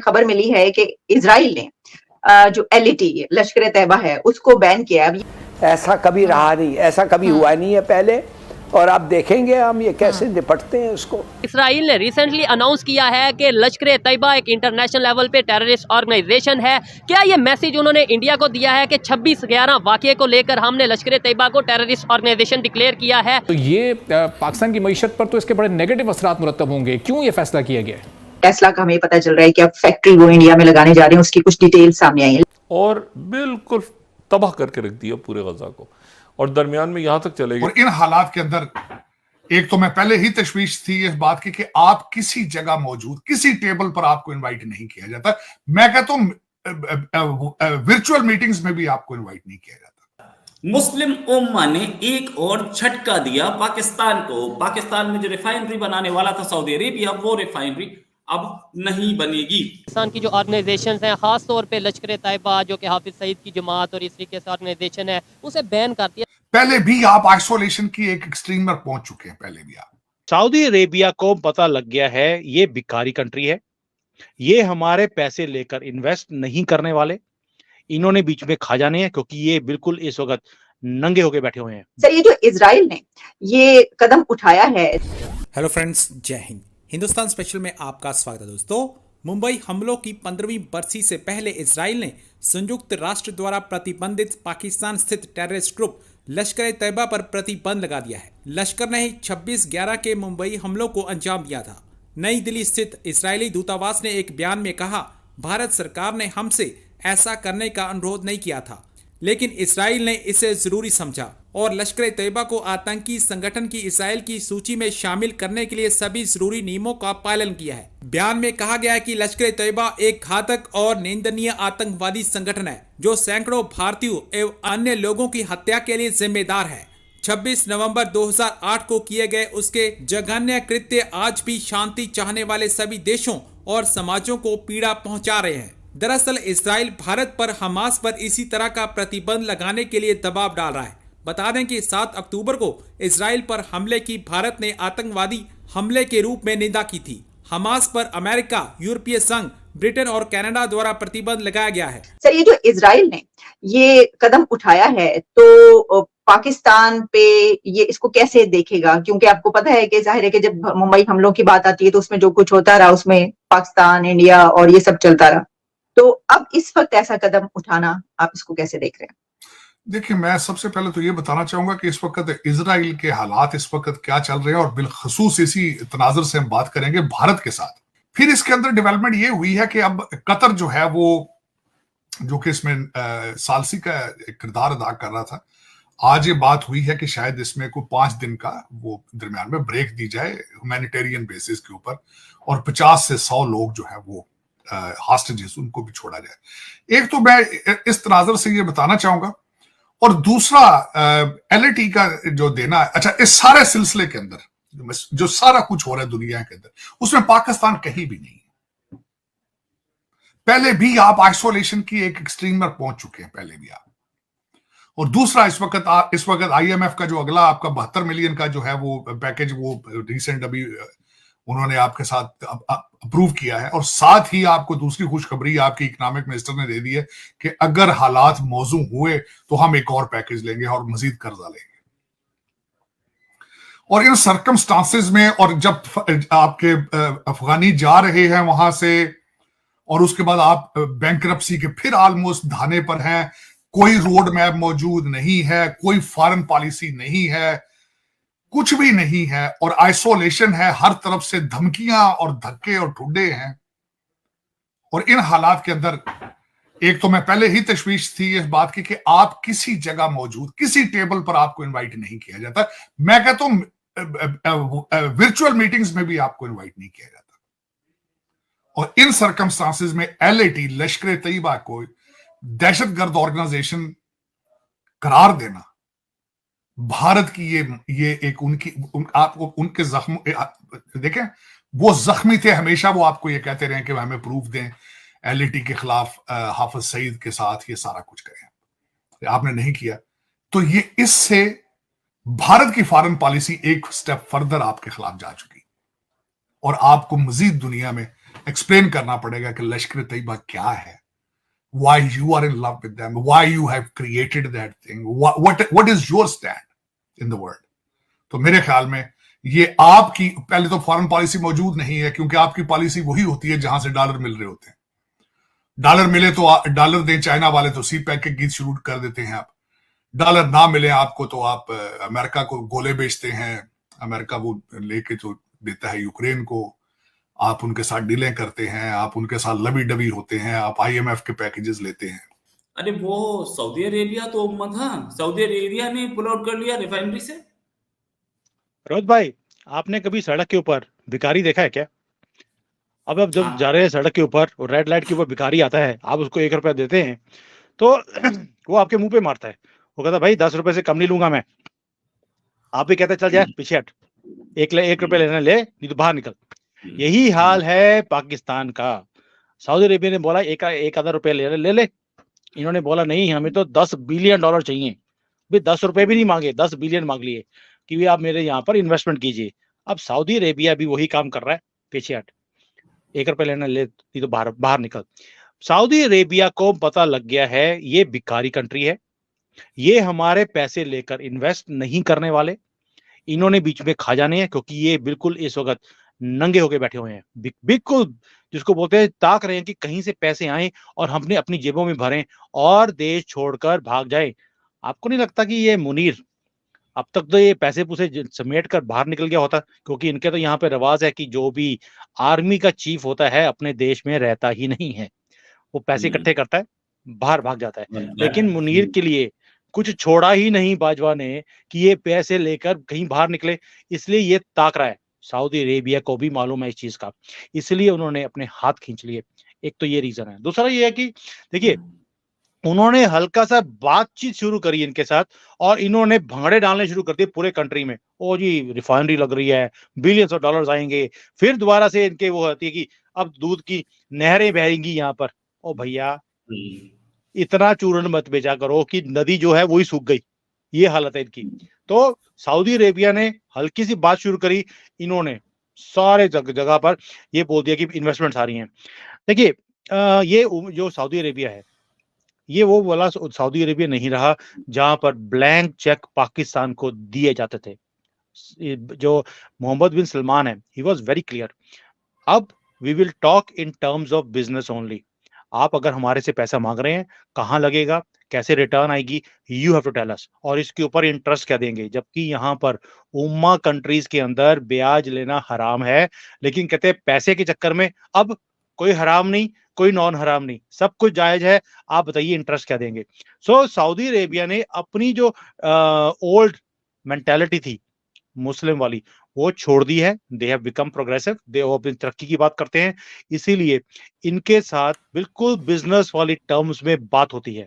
खबर मिली है कि इजराइल ने जो एलईटी लश्कर तैयबा है उसको बैन किया। अब ऐसा कभी रहा नहीं, ऐसा कभी हुआ नहीं है पहले, और अब देखेंगे हम ये कैसे निपटते हैं उसको। इसराइल ने रिसेंटली अनाउंस किया है कि लश्कर तैयबा एक इंटरनेशनल लेवल पे टेररिस्ट ऑर्गेनाइजेशन है। क्या ये मैसेज उन्होंने इंडिया को दिया है कि 26/11 वाक़ये को लेकर हमने लश्कर तैयबा को टेररिस्ट ऑर्गेनाइजेशन डिक्लेयर किया है? तो ये पाकिस्तान की मईशत पर तो इसके बड़े नेगेटिव असरात मुरतब होंगे। क्यों ये फैसला किया गया है? टेस्ला का हमें पता चल रहा है कि अब फैक्ट्री वो इंडिया में लगाने जा रहे हैं, उसकी कुछ डिटेल सामने आई है और बिल्कुल तबाह करके रख दिया पूरे गजा को, और दरमियान में यहां तक चले गए। और इन हालात के अंदर एक तो मैं पहले ही तशवीश थी इस बात की कि आप किसी जगह मौजूद, किसी टेबल पर आपको इनवाइट नहीं किया जाता। मैं कहता हूं वर्चुअल मीटिंग्स में भी आपको इनवाइट नहीं किया जाता। मुस्लिम उम्मा ने एक और झटका दिया पाकिस्तान को। पाकिस्तान में जो रिफाइनरी बनाने वाला था सऊदी अरेबिया, वो रिफाइनरी अब नहीं बनेगी। पाकिस्तान की जो ऑर्गेनाइजेशन हैं, खास तौर पे लश्कर तैयबा जो कि हाफिज सईद की जमात और इस तरीके से ऑर्गेनाइजेशन है, उसे बैन कर दिया। पहले भी आप आइसोलेशन की एक एक्सट्रीम पर पहुंच चुके हैं। पहले भी आप, सऊदी अरेबिया को पता लग गया है ये भिखारी कंट्री है, ये हमारे पैसे लेकर इन्वेस्ट नहीं करने वाले, इन्होंने बीच में खा जाने हैं, क्योंकि ये बिल्कुल इस वक्त नंगे होके बैठे हुए हैं। सर, ये जो इजराइल ने ये कदम उठाया है। हेलो फ्रेंड्स, जय हिंद। हिंदुस्तान स्पेशल में आपका स्वागत है दोस्तों। मुंबई हमलों की 15वीं बरसी से पहले इजराइल ने संयुक्त राष्ट्र द्वारा प्रतिबंधित पाकिस्तान स्थित टेररिस्ट ग्रुप लश्कर तैयबा पर प्रतिबंध लगा दिया है। लश्कर ने ही 26/11 के मुंबई हमलों को अंजाम दिया था। नई दिल्ली स्थित इजरायली दूतावास ने एक बयान में कहा, भारत सरकार ने हमसे ऐसा करने का अनुरोध नहीं किया था, लेकिन इजराइल ने इसे जरूरी समझा और लश्कर तैयबा को आतंकी संगठन की इजराइल की सूची में शामिल करने के लिए सभी जरूरी नियमों का पालन किया है। बयान में कहा गया है कि लश्कर तैयबा एक घातक और निंदनीय आतंकवादी संगठन है जो सैकड़ों भारतीयों एवं अन्य लोगों की हत्या के लिए जिम्मेदार है। 26 नवंबर 2008 को किए गए उसके जघन्य कृत्य आज भी शांति चाहने वाले सभी देशों और समाजों को पीड़ा पहुंचा रहे हैं। दरअसल इजराइल भारत पर हमास पर इसी तरह का प्रतिबंध लगाने के लिए दबाव डाल रहा है। बता दें कि 7 अक्टूबर को इजराइल पर हमले की भारत ने आतंकवादी हमले के रूप में निंदा की थी। हमास पर अमेरिका, यूरोपीय संघ, ब्रिटेन और कनाडा द्वारा प्रतिबंध लगाया गया है। सर, ये जो इजराइल ने ये कदम उठाया है तो पाकिस्तान पे ये इसको कैसे देखेगा? क्योंकि आपको पता है कि जाहिर है कि जब मुंबई हमलों की बात आती है तो उसमें जो कुछ होता रहा उसमें पाकिस्तान, इंडिया और ये सब चलता रहा। तो अब इस वक्त ऐसा कदम उठाना, आप इसको कैसे देख रहे हैं? देखिए, मैं सबसे पहले तो ये बताना चाहूंगा कि इस वक्त इजराइल के हालात इस वक्त क्या चल रहे हैं, और बिलखसूस इसी तनाजुर से हम बात करेंगे भारत के साथ। फिर इसके अंदर डेवलपमेंट ये हुई है कि अब कतर जो है वो, जो कि इसमें सालसी का किरदार अदा कर रहा था, आज ये बात हुई है कि शायद इसमें कोई 5 दिन का वो दरमियान में ब्रेक दी जाए ह्यूमैनिटेरियन बेसिस के ऊपर, और 50 से 100 लोग जो है वो हॉस्टेजेस उनको भी छोड़ा जाए। एक तो मैं इस तनाजुर से ये बताना चाहूंगा, और दूसरा एलईटी का जो देना, अच्छा, इस सारे सिलसिले के अंदर जो सारा कुछ हो रहा है दुनिया के अंदर, उसमें पाकिस्तान कहीं भी नहीं है। पहले भी आप आइसोलेशन की एक एक्सट्रीम पर पहुंच चुके हैं। पहले भी आप, और दूसरा इस वक्त आईएमएफ का जो अगला आपका 72 मिलियन का जो है वो पैकेज, वो रिसेंट अभी उन्होंने आपके साथ अप्रूव किया है, और साथ ही आपको दूसरी खुशखबरी आपकी इकोनॉमिक मिनिस्टर ने दे दी है कि अगर हालात मौजू हुए तो हम एक और पैकेज लेंगे और मजीद कर्जा लेंगे। और इन सर्कमस्टांसेस में, और जब आपके अफगानी जा रहे हैं वहां से, और उसके बाद आप बैंकरप्सी के फिर ऑलमोस्ट धाने पर हैं, कोई रोड मैप मौजूद नहीं है, कोई फॉरेन पॉलिसी नहीं है, कुछ भी नहीं है, और आइसोलेशन है, हर तरफ से धमकियां और धक्के और ठुड्डे हैं। और इन हालात के अंदर एक तो मैं पहले ही तशवीश थी इस बात की कि आप किसी जगह मौजूद, किसी टेबल पर आपको इनवाइट नहीं किया जाता। मैं कहता हूं वर्चुअल मीटिंग्स में भी आपको इनवाइट नहीं किया जाता। और इन सर्कमस्टांसेस में एलईटी लश्कर तैयबा को दहशतगर्द ऑर्गेनाइजेशन करार देना, भारत की ये एक आपको उनके जख्म देखें, वो जख्मी थे हमेशा, वो आपको ये कहते रहे कि हमें प्रूफ दें एलईटी के खिलाफ, हाफिज सईद के साथ ये सारा कुछ करें, आपने नहीं किया। तो ये इससे भारत की फॉरेन पॉलिसी एक स्टेप फर्दर आपके खिलाफ जा चुकी, और आपको मजीद दुनिया में एक्सप्लेन करना पड़ेगा कि लश्कर तैयबा क्या है, why you are in love with them, why you have created that thing, what is your stand in the world. तो मेरे ख्याल में ये आपकी पहले तो फॉरेन पॉलिसी मौजूद नहीं है, क्योंकि आपकी पॉलिसी वही होती है जहां से डॉलर मिल रहे होते हैं। डॉलर मिले तो डॉलर दें चाइना वाले तो सी पैक के गीत शुरू कर देते हैं आप, डॉलर ना मिले आपको तो आप अमेरिका को गोले बेचते हैं, अमेरिका वो लेके तो देता है यूक्रेन को, आप उनके साथ डीलें करते हैं, आप उनके साथ लबी डबी होते हैं, आप IMF के पैकेजेस लेते हैं। अरे वो सऊदी अरेबिया तो था, सऊदी अरेबिया ने पुल आउट कर लिया रिफाइनरी से। रोहित भाई, आपने कभी सड़क के ऊपर भिखारी देखा है क्या? अब जब जा रहे हैं सड़क के ऊपर और रेड लाइट के ऊपर भिखारी आता है, आप उसको 1 रुपया देते हैं तो वो आपके मुंह पे मारता है, वो कहता है भाई 10 रुपए से कम नहीं लूंगा मैं। आप भी कहते चल जाए पीछे हट, 1 रुपए लेना ले, नहीं तो बाहर निकल। यही हाल है पाकिस्तान का। सऊदी अरेबिया ने बोला एक आधा रुपया ले ले, इन्होंने बोला नहीं, हमें तो $10 बिलियन चाहिए। भाई 10 रुपए भी नहीं मांगे, 10 बिलियन मांग लिए कि भी आप मेरे यहाँ पर इन्वेस्टमेंट कीजिए। अब सऊदी अरेबिया भी वही काम कर रहा है, पीछे हट, 1 रुपया लेना ले, नहीं तो बाहर निकल। सऊदी अरेबिया को पता लग गया है ये भिखारी कंट्री है, ये हमारे पैसे लेकर इन्वेस्ट नहीं करने वाले, इन्होंने बीच में खा जाने हैं, क्योंकि ये बिल्कुल इस वक्त नंगे होके बैठे हुए हैं, बिल्कुल जिसको बोलते हैं ताक रहे हैं कि कहीं से पैसे आए और हमने अपनी जेबों में भरें और देश छोड़कर भाग जाए। आपको नहीं लगता कि ये मुनीर अब तक तो ये पैसे पूसे समेट कर बाहर निकल गया होता? क्योंकि इनके तो यहाँ पे रिवाज है कि जो भी आर्मी का चीफ होता है अपने देश में रहता ही नहीं है, वो पैसे इकट्ठे करता है, बाहर भाग जाता है। लेकिन मुनीर के लिए कुछ छोड़ा ही नहीं बाजवा ने कि ये पैसे लेकर कहीं बाहर निकले, इसलिए ये ताक रहा है। सऊदी अरेबिया को भी मालूम है इस चीज का, इसलिए उन्होंने अपने हाथ खींच लिए। एक तो ये रीजन है। दूसरा ये है कि देखिए, उन्होंने हल्का सा बातचीत शुरू करी इनके साथ और इन्होंने भंगड़े डालने शुरू कर दिए पूरे कंट्री में। ओ जी रिफाइनरी लग रही है, बिलियंस ऑफ डॉलर्स आएंगे, फिर दोबारा से इनके वो होती है कि अब दूध की नहरें बहेंगी यहाँ पर। ओ भैया इतना चूर्ण मत बेचा करो कि नदी जो है वही सूख गई, ये हालत है इनकी। तो सऊदी अरेबिया ने हल्की सी बात शुरू करी, इन्होंने सारे जगह पर ये बोल दिया कि इन्वेस्टमेंट्स आ रही हैं। देखिए ये जो सऊदी अरेबिया है, ये वो वाला सऊदी अरेबिया नहीं रहा जहां पर ब्लैंक चेक पाकिस्तान को दिए जाते थे। जो मोहम्मद बिन सलमान है, ही वॉज वेरी क्लियर, अब we will talk in terms of business only. आप अगर हमारे से पैसा मांग रहे हैं, कहाँ लगेगा, कैसे रिटर्न आएगी, you have to tell us, और इसके ऊपर इंटरेस्ट क्या देंगे। जबकि यहाँ पर उम्मा कंट्रीज के अंदर ब्याज लेना हराम है, लेकिन कहते हैं पैसे के चक्कर में अब कोई हराम नहीं, कोई नॉन हराम नहीं, सब कुछ जायज है, आप बताइए इंटरेस्ट क्या देंगे। सो सऊदी अरेबिया ने अपनी जो ओल्ड मेंटालिटी थी मुस्लिम वाली, वो छोड़ दी है। दे हैव बिकम प्रोग्रेसिव, दे अपनी तरक्की की बात करते हैं, इसीलिए इनके साथ बिल्कुल बिजनेस वाली टर्म्स में बात होती है।